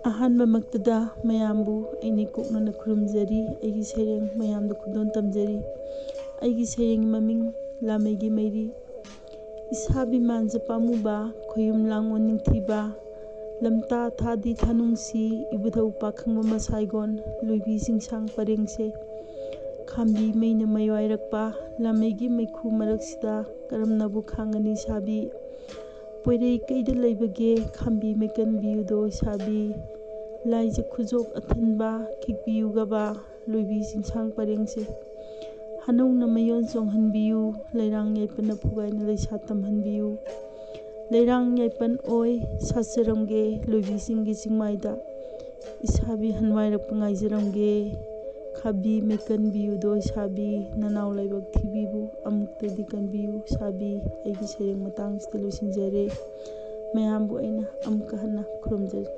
ꯑꯍꯥꯟꯕꯃꯛꯇꯗ ꯃꯌꯥꯝꯕꯨ ꯑꯩꯅ ꯀꯣꯛꯅꯅ ꯈꯨꯔꯨꯝꯖꯔꯤ꯫ ꯑꯩꯒꯤ ꯁꯩꯔꯦꯡ ꯃꯌꯥꯝꯗ ꯈꯨꯗꯣꯜ ꯇꯝꯖꯔꯤ꯫ ꯑꯩꯒꯤ ꯁꯩꯔꯦꯡꯒꯤ ꯃꯃꯤꯡ ꯂꯥꯃꯩꯒꯤ ꯃꯩꯔꯤ꯫ ꯏꯁꯥꯕꯤ ꯃꯥꯟꯖ ꯄꯥꯝꯃꯨꯕ, ꯈꯣꯏꯌꯨꯝ ꯂꯥꯡꯑꯣꯟ ꯅꯤꯡꯊꯤꯕ, ꯂꯝꯇꯥ ꯊꯥꯗꯤ ꯊꯥꯅꯨꯡꯁꯤ, ꯏꯕꯨꯙꯧ ꯄꯥꯈꯪꯕ ꯃꯁꯥꯏꯒꯣꯟ, ꯂꯣꯏꯕꯤ ꯆꯤꯡꯁꯥꯡ ꯄꯔꯦꯡꯁꯦ, ꯈꯥꯝꯕꯤ ꯃꯩꯅ ꯃꯩꯋꯥꯏꯔꯛꯄ, ꯂꯥꯃꯩꯒꯤ ꯃꯩꯈꯨ ꯃꯔꯛꯁꯤꯗ ꯀꯔꯝꯅꯕꯨ ꯈꯥꯡꯒꯅꯤ ꯁꯥꯕꯤ? ꯄꯣꯏꯔꯩ ꯀꯩꯗ ꯂꯩꯕꯒꯦ ꯈꯥꯝꯕꯤ ꯃꯩꯀꯟꯕꯤꯌꯨꯗꯣ ꯁꯥꯕꯤ? ꯂꯥꯏꯖ ꯈꯨꯖꯣꯛ ꯑꯊꯟꯕ ꯈꯤꯛꯄꯤꯌꯨꯒꯕ, ꯂꯣꯏꯕꯤ ꯆꯤꯡꯁꯥꯡ ꯄꯔꯦꯡꯁꯦ, ꯍꯅꯧꯅ ꯃꯌꯣꯟ ꯆꯣꯡꯍꯟꯕꯤꯌꯨ, ꯂꯩꯔꯥꯡ ꯌꯥꯏꯄꯟꯅ ꯐꯨꯒꯥꯏꯅ ꯂꯩꯁꯥ ꯇꯝꯍꯟꯕꯤꯌꯨ꯫ ꯂꯩꯔꯥꯡ ꯌꯥꯏꯄꯟ ꯑꯣꯏ ꯁꯥꯠꯆꯔꯝꯒꯦ ꯂꯣꯏꯕꯤ ꯆꯤꯡꯒꯤ ꯆꯤꯡꯃꯥꯏꯗ, ꯏꯁꯥꯕꯤ ꯍꯟꯋꯥꯏꯔꯛꯄ ꯉꯥꯏꯖꯔꯝꯒꯦ, ꯈꯥꯝꯕꯤ ꯃꯩꯀꯟꯕꯤꯌꯨꯗꯣ ꯁꯥꯕꯤ, ꯅꯅꯥꯎ ꯂꯥꯏꯕꯛ ꯊꯤꯕꯤꯕꯨ ꯑꯃꯨꯛꯇꯗꯤ ꯀꯟꯕꯤꯌꯨ ꯁꯥꯕꯤ꯫ ꯑꯩꯒꯤ ꯁꯩꯔꯦꯡ ꯃꯇꯥꯡꯁꯤꯗ ꯂꯣꯏꯁꯤꯟꯖꯔꯦ꯫ ꯃꯌꯥꯝꯕꯨ ꯑꯩꯅ ꯑꯃꯨꯛꯀ ꯍꯟꯅ ꯈꯨꯔꯨꯝꯖꯔꯤ꯫